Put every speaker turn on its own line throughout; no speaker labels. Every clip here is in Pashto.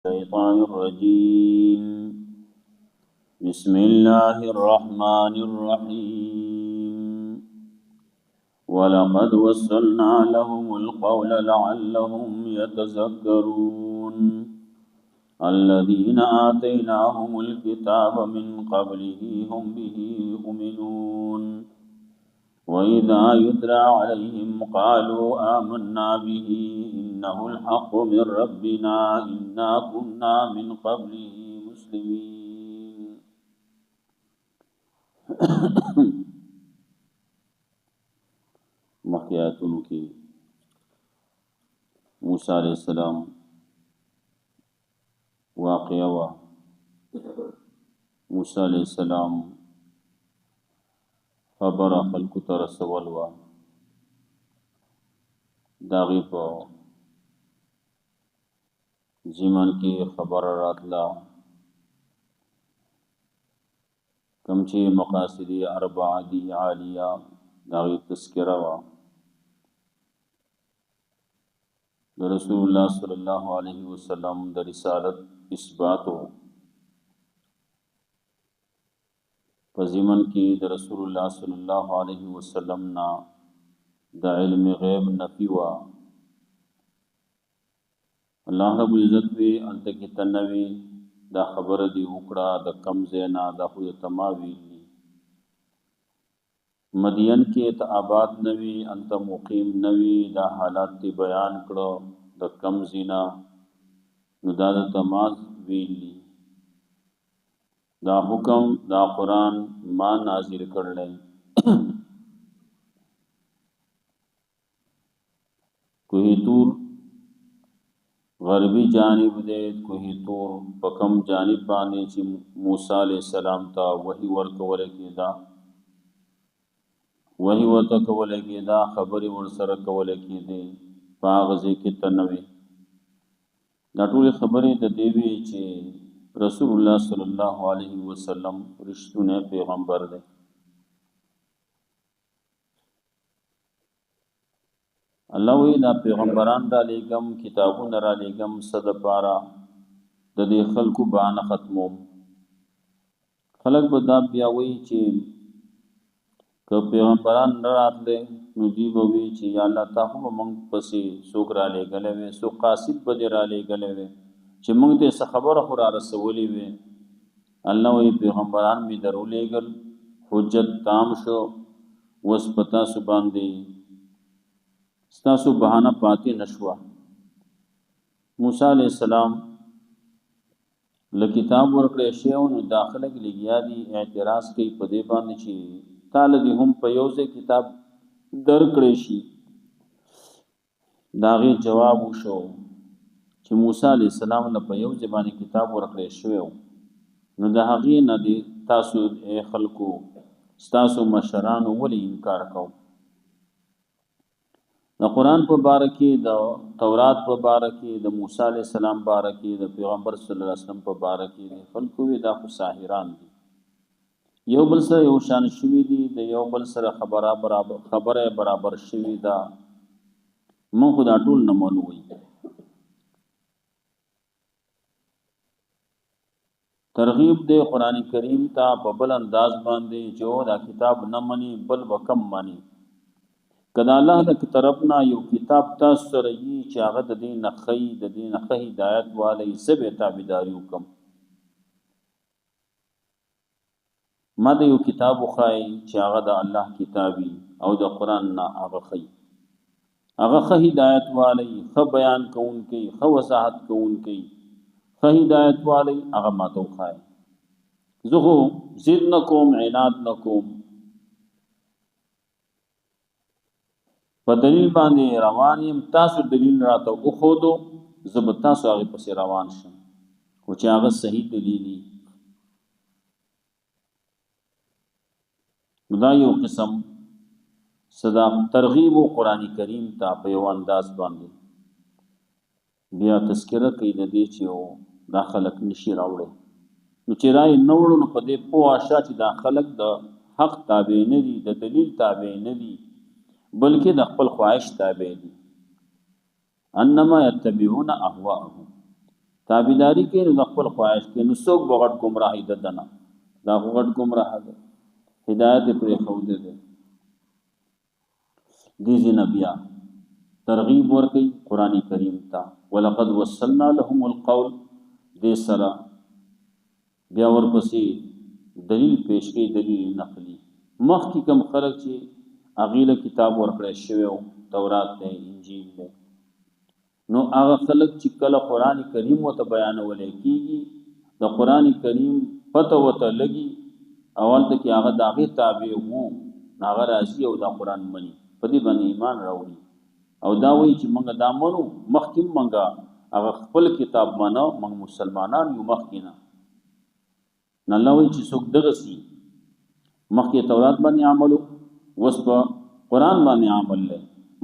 الشيطان الرجيم بسم الله الرحمن الرحيم ولقد وصلنا لهم القول لعلهم يتذكرون الذين آتيناهم الكتاب من قبله هم به يؤمنون وإذا يتلى عليهم قالوا آمنا به إنه الحق من ربنا إنا كنا من قبله مسلمين مخیاتن کی موسیٰ علیہ السلام واقعہ وا موسیٰ علیہ السلام خبر خلق ترسول وا داغی پا زمان کی خبر راتلا کمچے مقاصدی اربعہ دی عالیہ داغی تذکرہ وا رسول اللہ صلی اللہ علیہ وسلم در رسالت اثباتو فزمن کی در رسول اللہ صلی اللہ علیہ وسلم نا دا علم غیب نفی وا اللہ رب العزت وی انت کی تنوی دا خبر دی اکڑا دا کم زینا دا خود تماوی مدین کے تا آباد نوی انت مقیم نوی دا حالات تی بیان کرو دا کم زینا نو دا تماز ویلی دا حکم دا قرآن ما نازل کر لیں کوئی طور غربی جانب دے کوئی طور پکم جانب بانے چی موسیٰ علیہ السلام تا وحی ورکولے کی دا وحی ورطا کولے کی دا خبری ورسر کولے کی دے پاغذی کی تنوی دا طول خبری دا دیوی چی رسول اللہ صلی اللہ علیہ وسلم رشتون پیغمبر دے اللہ وی دا پیغمبران را لیگم کتابون را لیگم صد پارا دا دی خلقو بان ختموم خلق بداب بیاوی چی که پیغمبران نرات لے نجیب وی چی یا اللہ تاہم منگ پسی سوک را لے گلے وے سوک قاسد بدی را لے گلے وے چی منگ تے سخبر خورا رسولی وے اللہ وی پیغمبران می درو لے گل حجت تام شو وسپتا سبان دی ستاسو بہانہ پاتی نشوا موسیٰ علیہ السلام لکتاب ورکڑے شیعون داخلہ کی لگیا دی اعتراض کی پدے باندې چی تال دی هم پیوزے کتاب در کڑے شی داغی جواب شو چی موسیٰ علیہ السلام نا پیوزے باندې کتاب ورکڑے شویو نو دا حقی نا دی تاسو اے خلقو ستاسو مشرانو ولی انکار کو دا قرآن پر بارکی دا تورات پر بارکی دا موسیٰ علیہ السلام بارکی دا پیغمبر صلی اللہ علیہ وسلم پر بارکی دا خلقوی دا خو ساہران دی یو بل سره یو شان شوی دی دا یو بل سره خبره برابر شوی دا من خدا ټول نمانوی ترغیب دے قرآن کریم تا په بل انداز باندې جو دا کتاب نمانی بل وکم مانی کدا اللہ دا طرفنا یو کتاب تاسو سره یی چې هغه د دین خی د دین خی ہدایت والی سبه تابعداریو کم ما دا یو کتاب خای چې هغه د الله کتابی او د قران نا هغه خی هغه خی ہدایت والی خ بیان کون کی خ وضاحت کون کی خ ہدایت والی هغه ما تو خای زغو زید نکوم عناد نکوم په دلیل باندې روان یم تاسو دلیل راته او خودو زب تاسو هغه پسې روان شم او چې هغه صحیح دلیلی دا یو قسم صدا ترغیب و قرآن کریم تا په یو انداز باندې بیا تذکرہ کوي د دې چې او دا خلق نشي راوړي نو چې راي نوړو نو په دې پوه آشا چې دا خلق د حق تابع نه دي د دلیل تابع نه دي بلکہ د خپل خواہش تابع دي انما یتبعون اهواءهم تابعداري کوي نو د خپل خواهش کې نو څوک به غټ ګمراهي ده دنه دا خو غټ ګمراه ده هدایت یې پرېښودی دی دې ځینه بیا ترغیب ورکوي قرآن کریم ته ولقد وصلنا لهم القول دې سره بیا ورپسې دلیل پیش کوي دلیل نقلی مخکې کوم خلک چې هغې له کتاب ورکړی شوی و تورات دی انجیل دی نو هغه خلک چې کله قرآن کریم ورته بیانولی کېږي د قرآن کریم پته ورته لګي اول ته کې هغه د هغې تابع وو هغه راځي او دا قرآن مني په دې باندې ایمان راوړي او دا وایي چې موږ دا منو مخکې موږ هغه خپل کتاب منو موږ مسلمانان یو مخکې نه نه الله وایي چې څوک دغسې مخکې تورات باندې عملو اوس په قرآن باندې عمل دی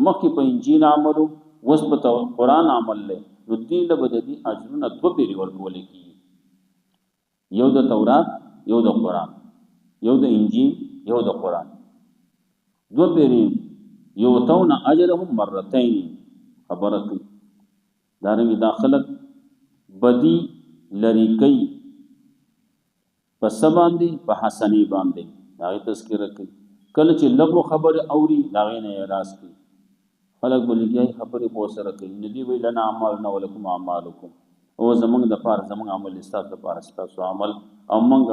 مخکې په انجیل عملو اوس په قرآن عمل دی نو دې له به د دې اجرونه دوه پیرې ورکولی کېږي یو د تورات یو د قرآن یو د انجیل یو د قرآن دوه پیرې یؤتون اجرهم مرتين خبره کوي دارنګه دا خلک بدی لری کوي په څه باندې په حسنې باندې هغې تذکره کوي کله چې لغو خبرې اوري د هغې نه اعراض کوي خلک به لګیایي خبرې به ورسره کوي نو دوی وایي لنا اعمالنا ولکم اعمالکم او زموږ دپاره زموږ عمل ستاسو دپاره ستاسو عمل او موږ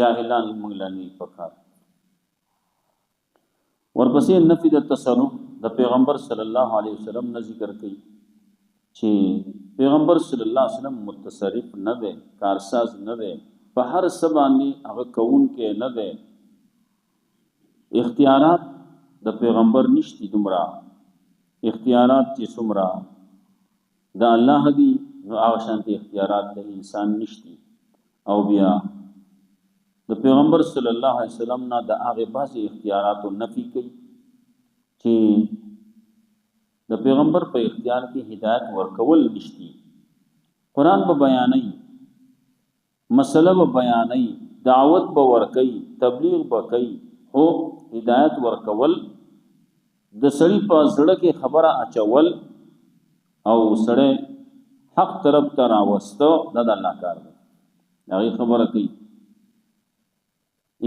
جاهلان موږ لا نه پکار ورپسې نفي د تصرف د پیغمبر صلی الله علیه وسلم نه ذکر کوي چې پیغمبر صلی الله علیه وسلم متصرف نه دی کارساز نه دی په هر څه باندې هغه کوونکی نه دی اختیارات د پیغمبر نشتی دومره اختیارات چې څومره د الله دی نو هغه شانتي اختیارات د انسان نشتی او بیا د پیغمبر صلی الله علیه وسلم نه د هغه بعضې اختیاراتو نفي کوي چې د پیغمبر په اختیار کې هدایت ورکول نشتی قرآن به بیانوي مسله به بیانوي دعوت به ورکوي تبلیغ به کوي خو هدایت ورکول د سړي په زړه کې خبره اچول او سړی حق طرف ته راوسته دا د الله کار دی هغې خبره کوي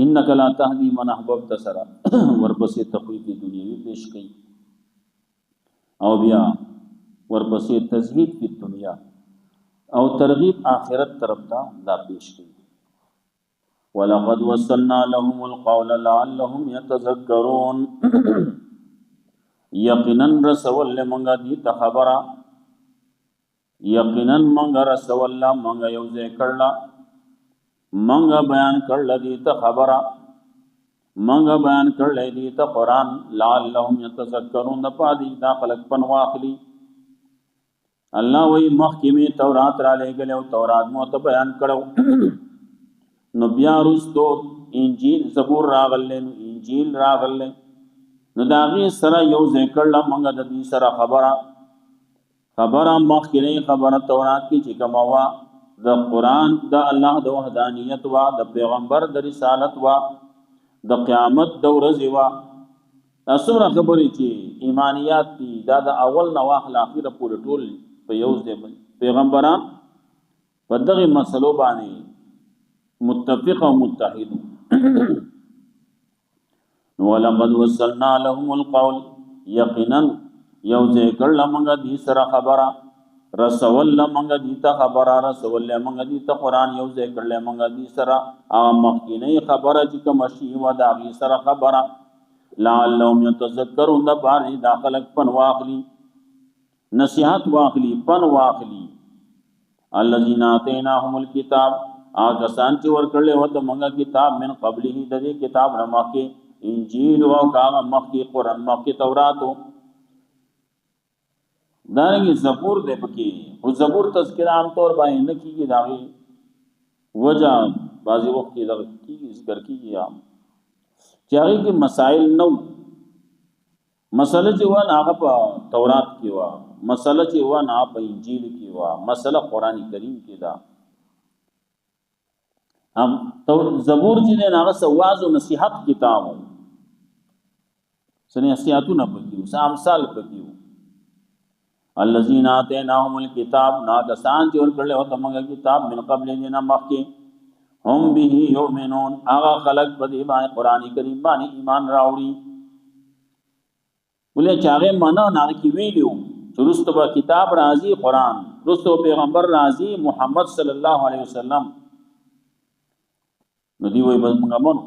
انک لا تهدی من احببت سره ورپسې تخویف دنیوي پیش کوي او بیا ورپسې تزهید فی دنیا او ترغیب آخرت طرف ته دا پیش کوي ولقد وصلنا لهم القول لعلهم يتذكرون یقینا رسول لمنګه دي ته خبره یقینا منګه رسول الله منګه یو ځای کړلا منګه بیان کړل دي ته خبره منګه بیان کړل دي ته قران لعلهم يتذكرون د پادي دا خلق پن واخلي الله وی محکمه تورات را لګل او تورات مو ته بیان کړو نو بیا رستو انجیل زبور راغله انجیل راغله نو داغي سره یو ذکر لا منګه د دې سره خبره مخکې خبره تورات کې چې کومه وا د قران د الله د وحدانیت وا د پیغمبر د رسالت وا د قیامت د ورځې وا تاسو را خبرې چې ایمانیات دي دا د اول نه واخل اخیره پورې ټول په یو ځای پیغمبران په دغه مسلو باندې متفق او متحد ولقد وصلنا لهم القول یقینا یو ذکر لمنګه دي سره خبره رسول لمنګه دي ته خبره رسول لمنګه دي ته قران یو ذکر لمنګه دي سره مخکینه خبره چې کوم شی و دا غي سره خبره لعلهم يتذكرون د باري داخلك پن واخلي نصيحت واخلي پن واخلي الذين آتيناهم الكتاب آگا سانچی ورکڑلے ہوتا منگا کتاب من قبلی د دې کتاب نمکی انجیل او کاغه مخکی قرآن مخکی تورات دارنګ زبور دې پکې او زبور تذکر عام طور باندې نه کیږي داغي وجہ بعضی وخت کې دغه کیږي ذکر کیږي چې هغه کې مسائل نو مسله چې و هغه په تورات کې و مسله چې و نه په انجیل کې و مسله قرآن کریم کې دا هم زبور چې نه هغه سواز او نصيحت کتاب سنه نصيحتونه پکې او امثال پکې الذين آتيناهم الكتاب ناکسان چې ورکړل او تمغه کتاب من قبل دینا مخکې هم به یؤمنون هغه خلق په دې باندې قران کریم باندې ایمان راوړي ولې چاغه معنا نه کی ویلو رستو با کتاب راضی قرآن رستو پیغمبر راضی محمد صلی الله علیه وسلم نو دی وای بس مونږه مون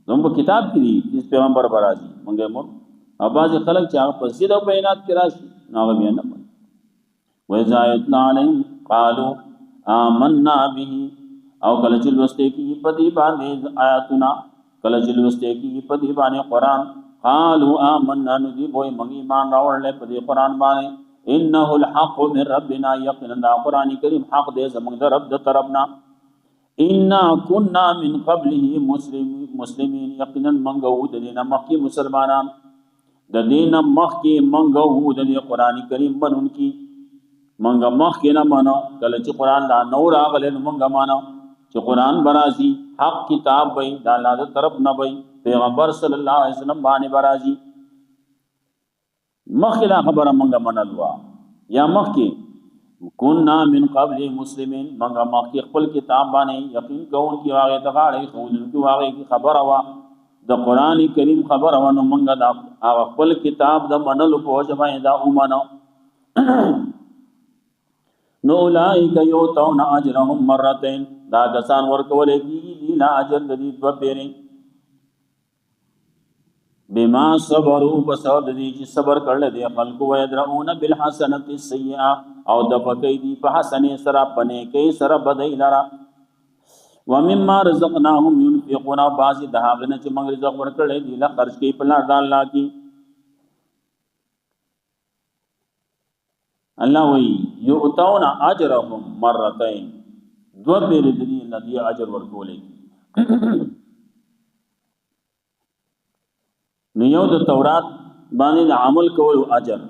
زموږ په کتاب کې دي چې پیغمبر به راضی مونږه مون او بعض خلک چې هغه په سیده بیانات کې راشي هغه بیان نه کوي وَإِذَا يُتْلَى عَلَيْهِمْ قَالُوا آمَنَّا بِهِ او کله چې لوستې کې په دې باندې آیاتنا کله چې لوستې کې په دې باندې قرآن قالوا آمنا ندی بوئی منگی ایمان راوڑ لے پدی قرآن بانے انه الحق من ربنا یقینا دا قرآن کریم حق دے زمان دا رب دا طرفنا انا کننا من قبله مسلمین یقینا منگو دا دینا مخی مسلمانان دا دینا مخی منگو دا دی قرآن کریم بنون کی منگا مخی نمانا کلچی قرآن لا نور آغلے منگا مانا چی قرآن برازی حق کتاب بئی دا اللہ دا طرف نہ بئی پیغمبر صلی اللہ علیہ وسلم بانے برازی مخی لا خبر منگا منلوا یا مخی کننا من قبل مسلمین منگا مخی خپل کتاب بانے یقین کون کی واقعی تغاڑی خودن کی واقعی کی خبر ہوا دا قرآن کریم خبر ہوا نو منگا دا خپل کتاب دا منلو پوچبائیں دا امانا نو اولائک یوتون اجرهم مرتين دا کسان ورکولے کی لیلا اجر دید و پیریں بما صبروا بسبب دی چې صبر کړل دي خلق و يدرؤون بالحسنه السيئه او دفقې دي په حسنه سره پنه کې سره بدای لرا ومما رزقناهم ينفقون بعض دهاغنه چې موږ رزق ورکړل دي لا خرج کې په لار د الله کې الله وی یؤتون اجرهم مرتين دو پیر دي ندی اجر ورکولې نو یو د تورات باندې د عمل کولو اجر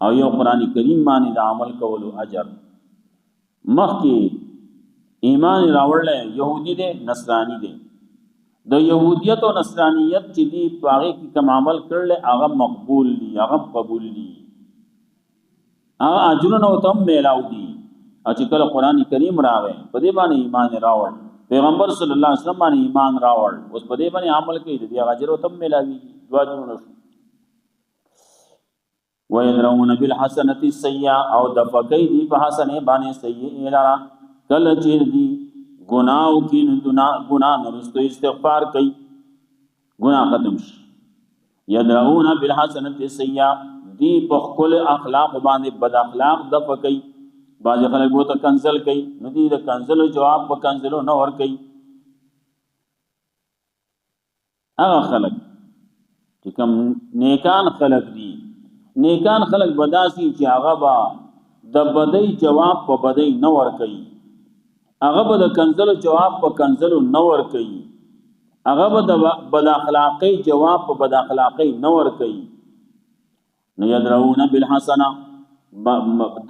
او یو قرآن کریم باندې د عمل کولو اجر مخکې ایمان راوړل يهودي دي نصراني دي د يهودیت او نصرانیت چې دی پاره کې کوم عمل کړل هغه مقبول دي هغه قبول دي هغه اجرونه او تم میلاو دي چې کله قرآن کریم راغی په دې باندې ایمان راوړل پیغمبر صلی الله علیه وسلم باندې ایمان راوړ اوس په دې باندې عمل کوي د اجر او تم ملاوي دواجونه ويدرون بالحسنه السيئه او دفقي دي په حسنه باندې سيئه لرا کله چې دي ګناو کې ګنا نرستو استغفار کوي ګنا ختم شي يدرون بالحسنه السيئه دي په خپل اخلاق باندې بد اخلاق دفقي بعض خلک وو ته کنسل کوي نو دي د کنسل جواب په کنسلو نه ور کوي هغه خلک چې کوم نیکان خلک دي نیکان خلک بداسي چې هغه با د بدی جواب په بدی نه ور کوي هغه به د کنسل جواب په کنسلو نه ور کوي هغه به د بد اخلاقی جواب په بد اخلاقی نه ور کوي نو يدرون بالحسنه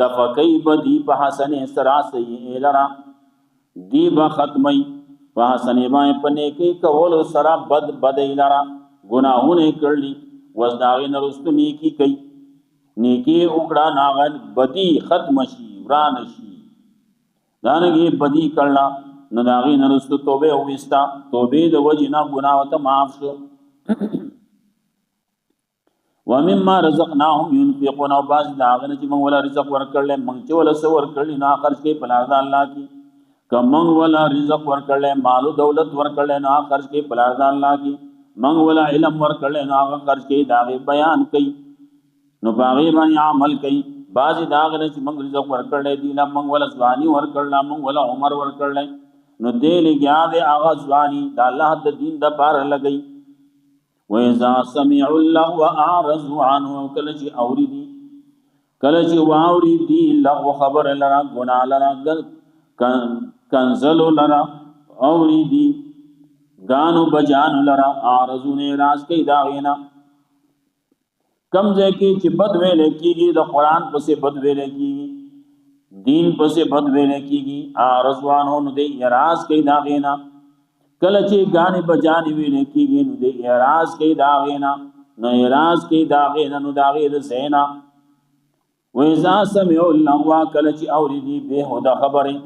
دفقی بدی په حسنه سرا سیئه لرا دی با ختمی په حسنه باندې پنه کې کول سرا بدی لرا گناهونه کړلی وزداغی نرستو نیکی کوي نیکی وکړه ناغل بدی ختم شي وران شي دانګي بدی کړلا نو داغی نرستو توبه وستا توبه د وجنا ګناه ته معاف شو ومما رزقناهم ينفقون او باز داغنه چې موږ ولا رزق ورکړل موږ چې ولا سو ورکړل نه خرج کې پلار د الله کی کوم ولا رزق ورکړل مال او دولت ورکړل نه خرج کې پلار د الله کی موږ ولا علم ورکړل نه خرج کې داغه بیان کوي نو باغی باندې عمل کوي باز داغنه چې موږ رزق ورکړل دي نه موږ ولا ځواني ورکړل موږ ولا عمر ورکړل نو دې لګیا دې هغه ځواني د الله د دین د پار لګي وَإِذَا سَمِعُوا اللَّغْوَ أَعْرَضُوا عَنْهُ کلچ اوریدي کلچ واوریدي لغو خبر لرا گناہ لرا کنزل لرا اوریدي گانو بجان لرا اعرضوا اعراض کوي دا غینا کم ځای کې چې بد ویل کېږي د قران پسې بد ویل کېږي دین پسې بد ویل کېږي اعرضوا عنه نو دې اعراض کوي دا غینا کله چې غانې بجانې ویلې کېږي نو د اعراض کوي دا غینا نو اعراض کوي دا غینا نو دا غیر زینا وإذا سمعوا اللغو کله چې اوریدي بهوده خبرې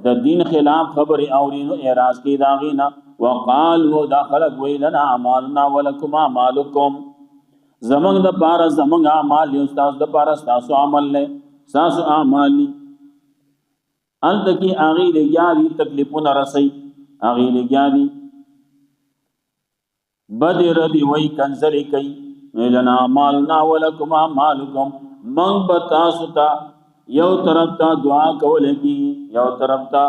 د دین خلاف خبرې اورینو اعراض کې داغینا وقالوا دا خلق ویلنا اعمالنا ولکم اعمالکم زمنګ د پارا زمنګ اعمال یو تاسو د پارا تاسو عمل له تاسو اعمال انت کی اغي لګیاري تکلیفونه رسي اغي لګیاري بدر دی وای کنزلی کوي لنا اعمالنا ولکم اعمالکم من بتاسو تا یو طرف تا دعا کول کی یو طرف تا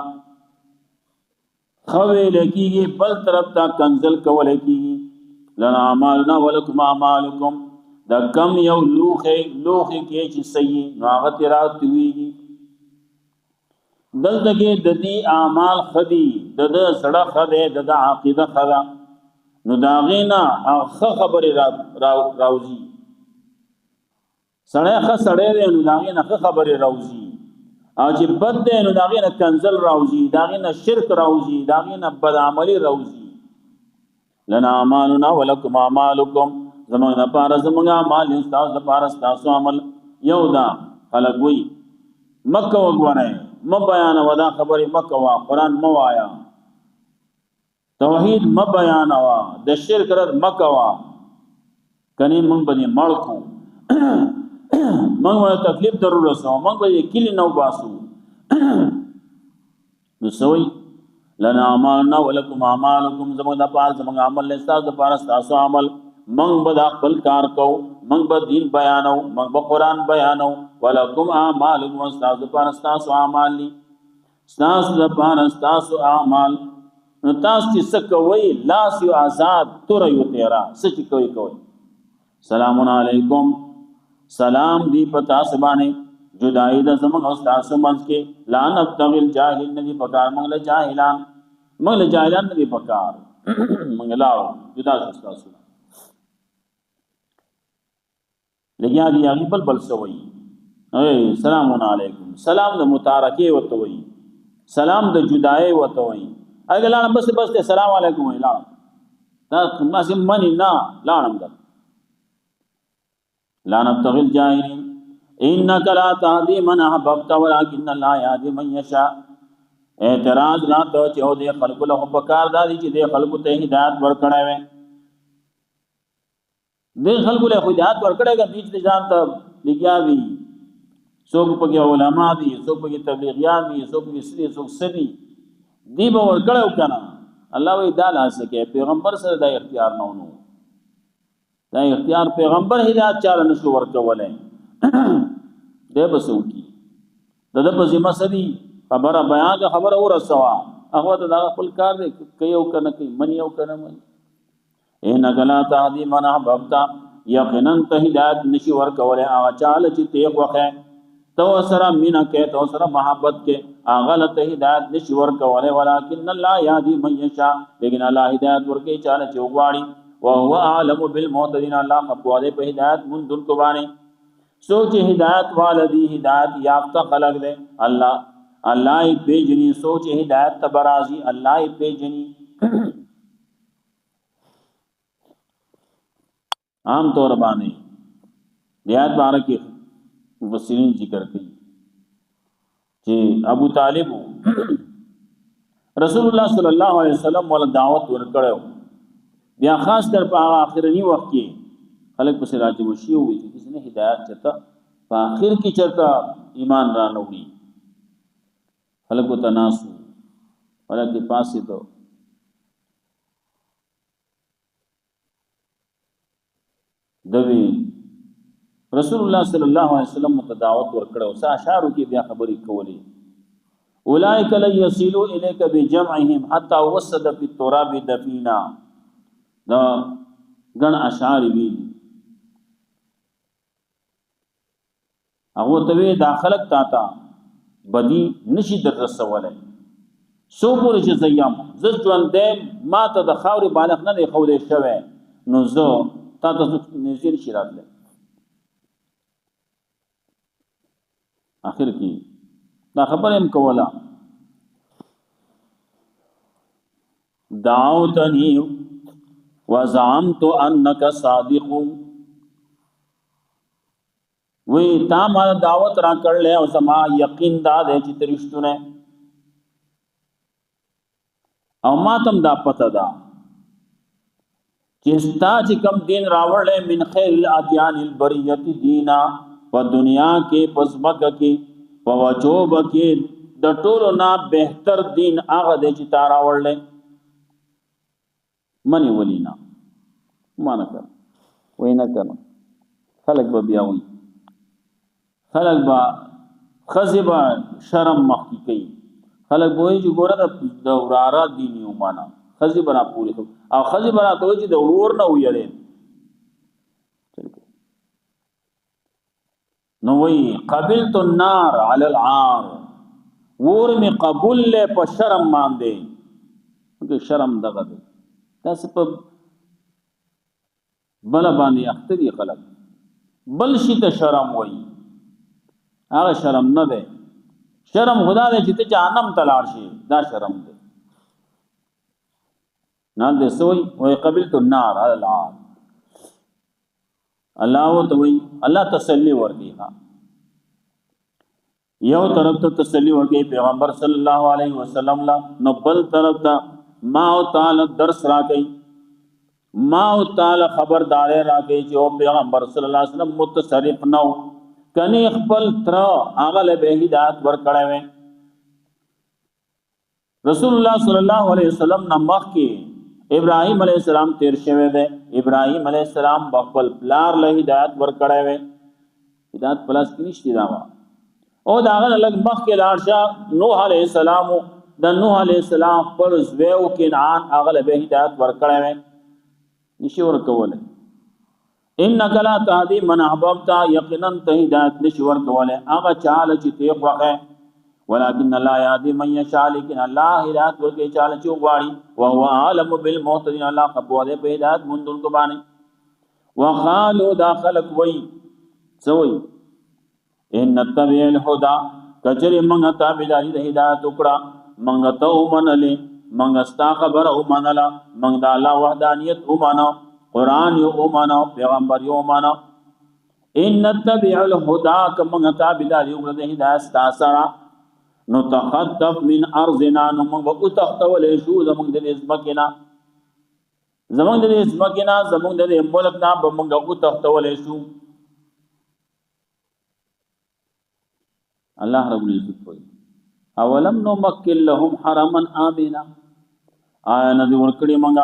خویل کیږي بل طرف تا کنزل کول کیږي لنا اعمالنا ولکم اعمالکم دا کم یو لوخه کې چې صحیح ناغت رات ویږي دلته کې د دې اعمال خدي د سړه خده د عقیده خدا نو داغینا خبرې راوزی سړی نو داغینا خبرې راوزی او چې بد دی نو داغینا کنزل راوزی داغینا شرک راوزی داغینا بد عملی راوزی لنا اعمالنا ولکم اعمالکم زمونږ لپاره زمونږ اعمال یو تاسو لپاره تاسو عمل یو دا خلک وی مکه وګورئ م بیان ودا خبرې مکه وا قران مو آیا توحید م بیان وا د شرک رد مکه وا کني مونږ باندې مړکو مونږ ته تکلیف ضرور سو مونږ به کلی نو باسو نو سوئی لنا اعمالنا ولکم اعمالکم زمونږ لپاره زمونږ عمل له تاسو لپاره تاسو عمل من بدا خپل کار کو من به دین بیانو من به قران بیانو ولکم اعمالکم استاذ پر استاذ اعمال لی استاذ پر استاذ اعمال نو تاسو چې سکوي لاس یو آزاد تور یو تیرا سچ کوي سلام علیکم سلام دی پتا سبانه جدائی د زمون استاذ منځ کې لعنت تغل جاهل ندی پکار منګل جاهلان ندی پکار منګلاو جدا استاذ لګیا دی هغه بل سوئی اے سلام علیکم سلام د متارکه وته وی سلام د جدای وته وی اګلانه بس سلام علیکم وی لا دا ما سم منی نا لانم د لعنت تغل جاهلین انک لا تهدی من احببت ولكن الله يهدي من يشاء اعتراض را ته چې او د خلق له بکار دادی چې د خلق ته هدایت ورکړای وي د خلق له هدایت ورکړای کا بیچ د ځان ته لګیا وی څوک په علماء دي څوک په تبلیغیان دي څوک په سری څوک سدي دی به ورکړو کنه الله وی دا لاسه کې پیغمبر سره د اختیار نه ونو دا اختیار پیغمبر هدایت چاله نشو ورکولای دی بسو کی د په ذمہ سدي خبره بیان کا خبره ورسوا هغه ته دا خپل کار دی کوي او کنه کوي منی او کنه منی ان غلا تهدی من احببت یقینا ته هدایت نشي ورکولای هغه چاله چې ته وخه تو سره مینا کې تو سره محبت کې هغه ته هدایت نشي ورکولای ولکن الله یهدی من یشاء لیکن الله هدایت ورکي چاله چې وغواړي او هو اعلم بالمهتدین الله خپواله په هدایت مون دن کو باندې سوچ ہدایت والدی ہدایت یافتہ خلق دے اللہ پیجنی سوچ ہدایت تبرازی اللہ پیجنی عام طور بانے دیات بارکی مفسرین ذکر کی کہ ابو طالب رسول اللہ صلی اللہ علیہ وسلم والا دعوت ورکڑے بیا خاص کر پا آخرنی وقت کی خلق پس راجب وشی ہوئی کہ کسی نے ہدایت چرتا فآخر کی چرتا ایمان رانوڑی خلق و تناسو خلق کے پاس سے تو دوی رسول اللہ صلی اللہ علیہ وسلم متدعوت ورکڑا اسا اشارو کی بیا خبری کولی اولائک لن یصیلو الیک بجمعهم حتی وسد فی التراب دفینا دا گن اشعار بھی هغه ته دا خلق تا بدی نشي در رسوله سو پورې چې زیم ز ژوند دې ما ته د خاوري بالغ نه دی خولې شوه نو زه تا ته نږدې نشي راتله اخر کې دا خبره هم کوله دعوتنی وزعمت انك صادق وی تا ما دعوت را کړل او زما یقین دا دی چې ته رښتونه او ما تم دا پته ده چې ستا چې کوم دین راوړل من خیر الادیان البریت دینا په دنیا کې پسمک کې په وجوب کې د ټولو نه بهتر دین هغه دی چې تا راوړل منی ولینا ما نه کړ وای نه کړ خلق به بیا وي خلق با خزبا شرم مخکی کوي خلق به چې ګوره د وراره دیني ومانه خزبا را پوری او خزبا را ته چې د ورور نه ویلې نو وی قبلت النار علی العار ور می قبول له په شرم باندې که شرم دغه دی تاسو په بل باندې اختری خلق بل شي ته شرم وای هغه شرم نه دی شرم خدا دې چې ته جهنم تلار شي دا شرم دی نه دې سوې وای قبلت النار علی العار الله تو وی الله تسلی ورکی ها یو طرف ته تسلی ورکی پیغمبر صلی الله علیه وسلم لا نو بل طرف ته ما او تعالی درس راکې ما او تعالی خبردار راکې چې او پیغمبر صلی الله علیه وسلم متصرف نو کني خپل تر هغه له هدایت ور کړه وې رسول الله صلی الله علیه وسلم نمخ کې ابراهیم علیہ السلام تیر شوه ده ابراهیم علیہ السلام خپل پلار له هدایت ور کړه وې هدایت پلاس کې نشتی دا او داغه لګ مخ کې لارشا نوح علیہ السلام د نوح علیہ السلام پر زویو کنعان هغه له هدایت ور کړه وې نشي ور کوله انک لا تهدی من احببت یقینا ته هدایت نشي ور کوله هغه چاله چې ته خوخه ولكن الله يهدي من يشاء لكن الله هدایت ورکړي چاله چې غواړي او هو عالم بالمهتدين الله خپو دې په هدایت مونږ کو باندې وقالوا داخلك وي سوي ان نتبع الهدى کجری منګه تابعداري د هدایت وکړه منګه ته ومنلې منګه ستا خبره ومنله منګه د الله وحدانیت ومنو قران یو ومنو پیغمبر یو ومنو ان نتبع الهدى کمنګه تابعداري وکړه د هدایت تاسره نو تخطف من ارضنا نو موږ او تختولې شو زمونږ د ازمکینا زمونږ د ازمکینا زمونږ د ملک نه به موږ او تختولې شو الله رب العزت کوي اولم نو مکل لهم حرما امنا آیا ندی ورکړي موږ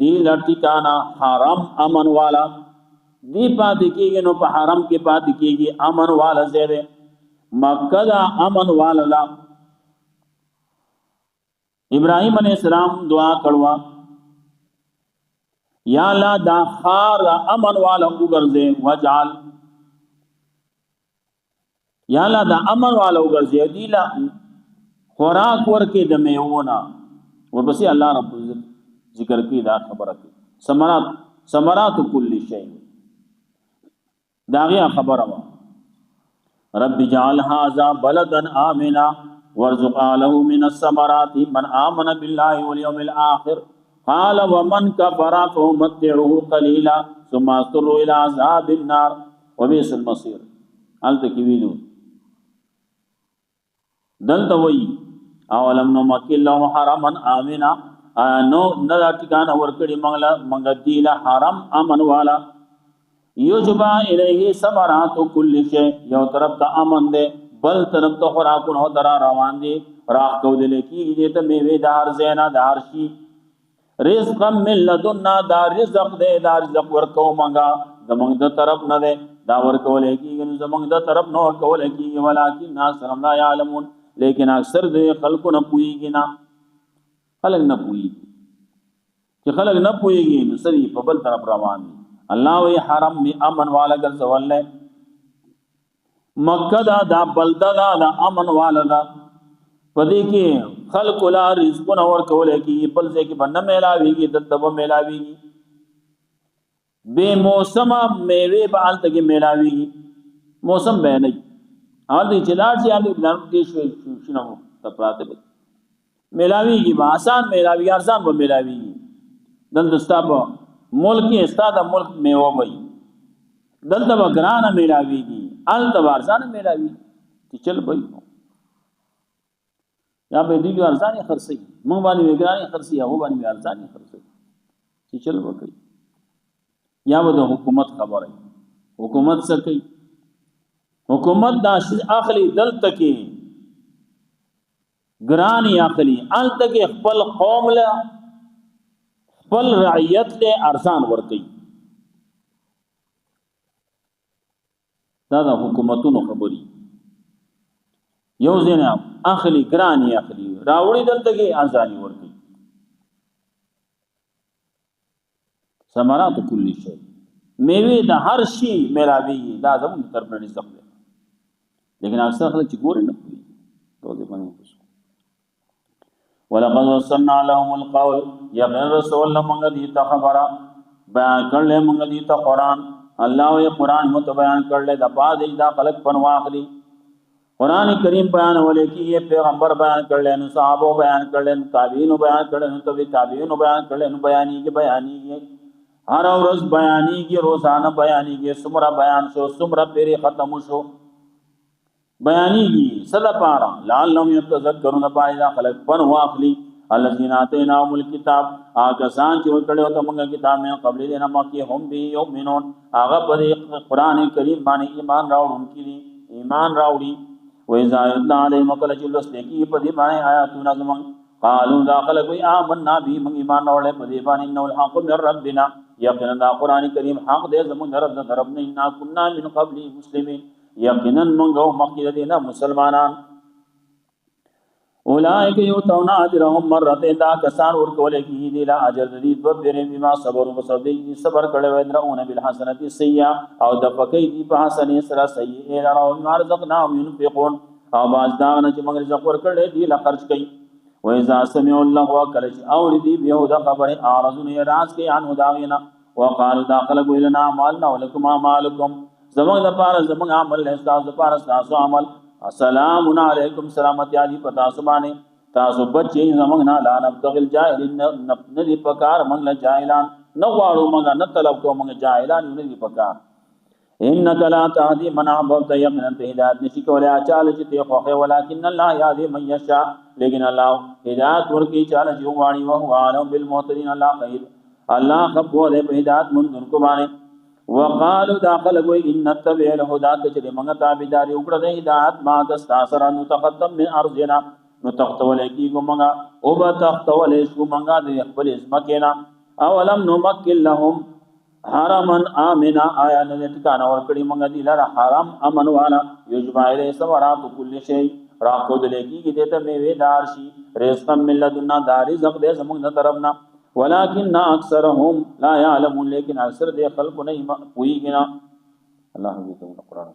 دی لټیکانا حرام امن والا دی پاتې کېږي نو په حرم کې پاتې کېږي امن والا زیره مکه دا امن والا ابراهیم علیہ السلام دعا کړوا یا الله دا خار امن والا وګرځي وجعل یا الله دا امن والا وګرځي دی لا خوراک ورکې د میوونه ورپسې الله رب عزت ذکر کی دا خبره کی ثمرات کل شیء داغه خبره وا رب جعل هذا بلدا آمنا وارزق له من الثمرات من آمن بالله واليوم الآخر قال ومن كفر فمتعه قليلا ثم اضطر الى عذاب النار وبئس المصير التکی ویلو دلته وی اولم نو مکل له حرما آمنا نو ندا ټکان ورکړي منګ دیله حرم امن والا یوجبا الیه ثمرات کل شیء یو طرف ته امن ده بل طرف ته خوراکونه درا روان دي راخ کو دل کیږي ته میوه دار زینا دار شي رزق من لدنا دا رزق ده دا رزق ورکو منګه زمونږ د طرف نه ده دا ورکول کیږي زمونږ د طرف نه ورکول کیږي ولکن ناس لا يعلمون لیکن اکثر د خلکو نه پويږي نه خلک نه پويږي چې خلک نه پويږي نو سری په بل طرف روان دي الله وی حرم می امن والا ګر سوال مکه دا بلدا دا امن والا دا پدې کې خلق لا رزق نور کول کی بل ځای کې باندې ملاويږي دتب ملاويږي بے موسم میوه بال ته کې ملاويږي موسم به نه حال دې چلاړ چې علي بلان کې شنو تپراته ملاويږي آسان ملاويږي ارزان به ملاويږي دل دستاب ملک استاد ملک میوه وي دلته ګرانه ملاويږي ال تبارزان میلاوي چې چل بې یا به دې ارزاني خرڅي مونږ باندې وګراني خرڅي هغه باندې ارزاني خرڅي چې چل وکړي یا به د حکومت خبره حکومت څه کوي حکومت دا اخلي دلته کې ګراني اخلي الته کې خپل قوم له خپل رعیت له ارزان ورکړي دا د حکومتونو خبري یو ځنه اخلي ګراني اخلي راوړي دلته کې ارزاني ورکړي ثمرات کل شی میوه د هر شی ملاوي دا زموږ طرف نه رزق دی لیکن اکثر خلک چې ګور نه کوي تو دې باندې ولقد وصلنا لهم القول يا رسول الله موږ دې ته خبره بیان کړل موږ دې ته قران الله یې قران مت بیان کړل د پاد دا خلق پنواخلي قران کریم بیان ولې کې یہ پیغمبر بیان کړل نو صحابه بیان کړل تابعین بیان کړل نو تابعین بیان کړل نو بیانی هر ورځ بیانی کی روزانه بیانی کی سمرا بیان شو سمرا پیری ختم شو بیانی کی صدا پارا لعلهم يتذكرون پایدا خلق پن واخلی الذين اتيناهم الكتاب آکسان چې ورکړو ته موږ کتاب مې قبل دې نه مکه هم به یؤمنون هغه پر قران کریم باندې ایمان راوړي وإذا يتلى عليهم قال جلس کی په دې باندې آیاتونه زمون قالوا داخل کوئی آمنا به من ایمان راوړل په دې باندې انه الحق من ربنا یقینا قران کریم حق دې زمون رب نه انا كنا من قبل مسلمين یقینا موږ مخکې دې نه مسلمانان اولئک یؤتون اجرهم مرتين دا کسان ورکول کی دي لا اجر دې دو پرې بما صبر وصدق صبر کړه و درون بالحسنه السيئه او د پکې دي په حسنه سره سيئه راو رزقناهم ينفقون او باز دا چې موږ رزق ورکړل دي لا خرج کړي و اذا سمعوا الله وكلش او دي به د خبر اعرضون راز کې عن هداوینا وقالوا داخل لنا مالنا ولكم اعمالكم زمون د پاره زمون عمل له تاسو لپاره تاسو عمل السلام علیکم سلامتی علی پتا سبانه تاسو بچی زمون نه لا نبتغل جاهلین ندی پکار من لا جاهلان نو واړو مګه نه طلب کو مګه جاهلان ندی پکار انک لا تهدی من احببت یمن هدایت نشی کولای چاله چې ته خوخه ولکن الله یهدی من یشاء لیکن الله هدایت ورکی چاله چې واړي او هو عالم بالمعتدین الله خیر الله خبر له هدایت من کو باندې وقالوا داخل کوئی ان تبع الهدى کچری منګه تابعداري وکړه د هدایت ما د استاثر ان تقدم من ارضنا نو تختول کی ګمګه او به تختول شو منګه د خپل اسمکینا اولم نمکل لهم حرما امنا آیا نه ټکانه ور کړی منګه دی لاره حرام امن والا یجمع سمرات کل شی راکو د لګي کې دته میوه دار شي رزق ملذنا داري زق دې زمونږ نه طرفنا ولكن اکثرهم لا يعلمون لیکن اکثر دې خلق نه پوي کنا الله دې ته قرآن